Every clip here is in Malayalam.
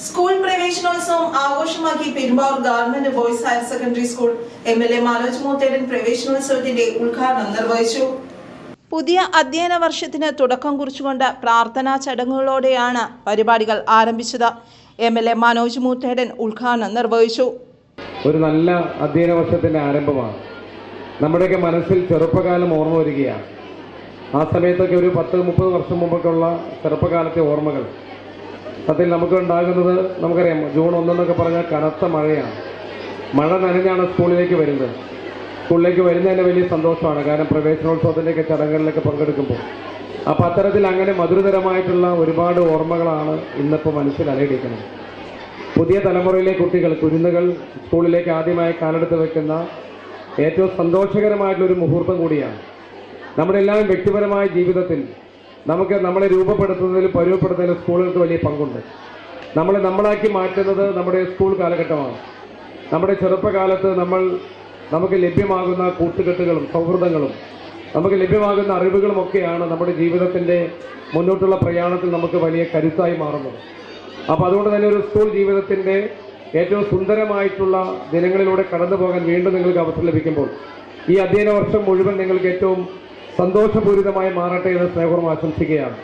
സ്കൂൾ പ്രവേശനോത്സവം ആഘോഷമാക്കി Perumbavoor government boys higher secondary school MLA Manoj Moothedan പ്രവേശനോത്സവത്തിന്റെ ഉദ്ഘാടനം നിർവഹിച്ചു. പുതിയ അധ്യയന വർഷത്തിന് തുടക്കം കുറിച്ചുകൊണ്ട് പ്രാർത്ഥനാ ചടങ്ങുകളോടെയാണ് പരിപാടികൾ ആരംഭിച്ചത്. എംഎൽഎ മനോജ് മൂത്തേടൻ ഉദ്ഘാടനം നിർവഹിച്ചു. ഒരു നല്ല അധ്യയന വർഷത്തിന്റെ ആരംഭമാണ്. നമ്മുടെയൊക്കെ മനസ്സിൽ ചെറുപ്പകാലം ഓർമ്മ വരികയാണ്. ആ സമയത്തൊക്കെ ഒരു 10-30 വർഷം മുമ്പൊക്കെയുള്ള ചെറുപ്പകാലത്തെ ഓർമ്മകൾ അതിൽ നമുക്ക് ഉണ്ടാകുന്നത് നമുക്കറിയാം. ജൂൺ 1 എന്നൊക്കെ പറഞ്ഞാൽ കനത്ത മഴയാണ്. മഴ നനഞ്ഞാണ് സ്കൂളിലേക്ക് വരുന്നത്. സ്കൂളിലേക്ക് വരുന്നതിന് വലിയ സന്തോഷമാണ്. കാരണം പ്രവേശനോത്സവത്തിൻ്റെയൊക്കെ ചടങ്ങുകളിലൊക്കെ പങ്കെടുക്കുമ്പോൾ അപ്പോൾ അത്തരത്തിൽ അങ്ങനെ മധുരതരമായിട്ടുള്ള ഒരുപാട് ഓർമ്മകളാണ് ഇന്നിപ്പോൾ മനസ്സിൽ അലയടിക്കുന്നത്. പുതിയ തലമുറയിലെ കുട്ടികൾ, കുരുന്നുകൾ സ്കൂളിലേക്ക് ആദ്യമായി കാലെടുത്ത് വെക്കുന്ന ഏറ്റവും സന്തോഷകരമായിട്ടുള്ളൊരു മുഹൂർത്തം കൂടിയാണ്. നമ്മുടെ എല്ലാവരും വ്യക്തിപരമായ ജീവിതത്തിൽ നമ്മളെ രൂപപ്പെടുത്തുന്നതിലും പരുവപ്പെടുത്തുന്നതിലും സ്കൂളുകൾക്ക് വലിയ പങ്കുണ്ട്. നമ്മളാക്കി മാറ്റുന്നത് നമ്മുടെ സ്കൂൾ കാലഘട്ടമാണ്. നമ്മുടെ ചെറുപ്പകാലത്ത് നമുക്ക് ലഭ്യമാകുന്ന കൂട്ടുകെട്ടുകളും സൗഹൃദങ്ങളും നമുക്ക് ലഭ്യമാകുന്ന അറിവുകളുമൊക്കെയാണ് നമ്മുടെ ജീവിതത്തിൻ്റെ മുന്നോട്ടുള്ള പ്രയാണത്തിൽ നമുക്ക് വലിയ കരുത്തായി മാറുന്നത്. അപ്പോൾ അതുകൊണ്ട് തന്നെ ഒരു സ്കൂൾ ജീവിതത്തിൻ്റെ ഏറ്റവും സുന്ദരമായിട്ടുള്ള ദിനങ്ങളിലൂടെ കടന്നു പോകാൻ വീണ്ടും നിങ്ങൾക്ക് അവസരം ലഭിക്കുമ്പോൾ ഈ അധ്യയന വർഷം മുഴുവൻ നിങ്ങൾക്ക് ഏറ്റവും സന്തോഷപൂരിതമായി മാറട്ടെ എന്ന് സ്നേഹപൂർവ്വം ആശംസിക്കുകയാണ്.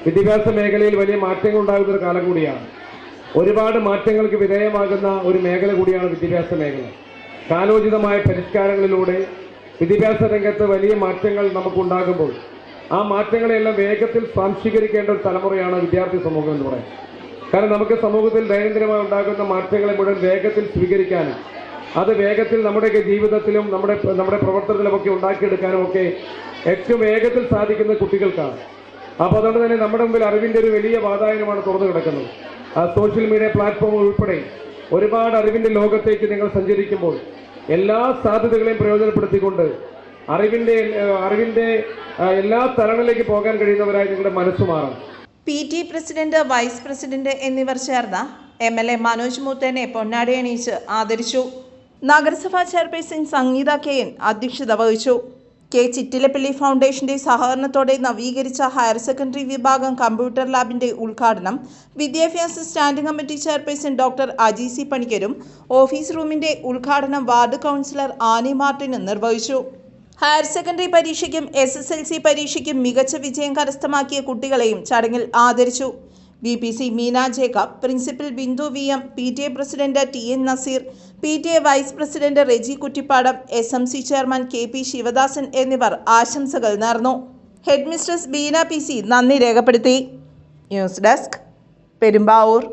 വിദ്യാഭ്യാസ മേഖലയിൽ വലിയ മാറ്റങ്ങൾ ഉണ്ടാകുന്ന ഒരു കാലം കൂടിയാണ്. ഒരുപാട് മാറ്റങ്ങൾക്ക് വിധേയമാകുന്ന ഒരു മേഖല കൂടിയാണ് വിദ്യാഭ്യാസ മേഖല. കാലോചിതമായ പരിഷ്കാരങ്ങളിലൂടെ വിദ്യാഭ്യാസ രംഗത്ത് വലിയ മാറ്റങ്ങൾ നമുക്കുണ്ടാകുമ്പോൾ ആ മാറ്റങ്ങളെല്ലാം വേഗത്തിൽ സ്വാംശീകരിക്കേണ്ട ഒരു തലമുറയാണ് വിദ്യാർത്ഥി സമൂഹം എന്ന് പറയുന്നത്. കാരണം നമുക്ക് സമൂഹത്തിൽ ദൈനംദിനമായി ഉണ്ടാകുന്ന മാറ്റങ്ങളെ മുഴുവൻ വേഗത്തിൽ സ്വീകരിക്കാനും അത് വേഗത്തിൽ നമ്മുടെയൊക്കെ ജീവിതത്തിലും നമ്മുടെ പ്രവർത്തനത്തിലുമൊക്കെ ഉണ്ടാക്കിയെടുക്കാനും ഒക്കെ ഏറ്റവും വേഗത്തിൽ സാധിക്കുന്ന കുട്ടികൾക്കാണ്. അപ്പോൾ അതുകൊണ്ട് തന്നെ നമ്മുടെ മുമ്പിൽ അറിവിൻ്റെ ഒരു വലിയ വാതായനമാണ് തുറന്നു കിടക്കുന്നത്. സോഷ്യൽ മീഡിയ പ്ലാറ്റ്ഫോമുകൾ ഉൾപ്പെടെ ഒരുപാട് അറിവിൻ്റെ ലോകത്തേക്ക് നിങ്ങൾ സഞ്ചരിക്കുമ്പോൾ എല്ലാ സാധ്യതകളെയും പ്രയോജനപ്പെടുത്തിക്കൊണ്ട് അറിവിൻ്റെ എല്ലാ തലങ്ങളിലേക്ക് പോകാൻ കഴിയുന്നവരായി നിങ്ങളുടെ മനസ്സ് മാറണം. PT പ്രസിഡന്റ്, വൈസ് പ്രസിഡന്റ് എന്നിവർ ചേർന്ന് എംഎൽഎ മനോജ് മൂത്തേനെ പൊന്നാടി അണിയിച്ച് ആദരിച്ചു. നഗരസഭാ ചെയർപേഴ്സൺ സംഗീത KN അധ്യക്ഷത വഹിച്ചു. K. ചിറ്റിലപ്പള്ളി ഫൗണ്ടേഷന്റെ സഹകരണത്തോടെ നവീകരിച്ച ഹയർ സെക്കൻഡറി വിഭാഗം കമ്പ്യൂട്ടർ ലാബിന്റെ ഉദ്ഘാടനം വിദ്യാഭ്യാസ standing committee chairperson doctor Aji C പണിക്കരും ഓഫീസ് റൂമിന്റെ ഉദ്ഘാടനം വാർഡ് കൗൺസിലർ ആനി മാർട്ടിനും നിർവഹിച്ചു. ഹയർ സെക്കൻഡറി പരീക്ഷയ്ക്കും SSLC പരീക്ഷയ്ക്കും മികച്ച വിജയം കരസ്ഥമാക്കിയ കുട്ടികളെയും ചടങ്ങിൽ ആദരിച്ചു. VPC Meena Jacob, principal Bindu VM, PTA president TN Naseer, PTA vice president Reji Kuttippadam, SMC chairman KP Sivadasan എന്നിവർ ആശംസകൾ നേർന്നു. ഹെഡ് മിസ്ട്രസ് ബീന PC നന്ദി രേഖപ്പെടുത്തി. News desk, Perumbavoor.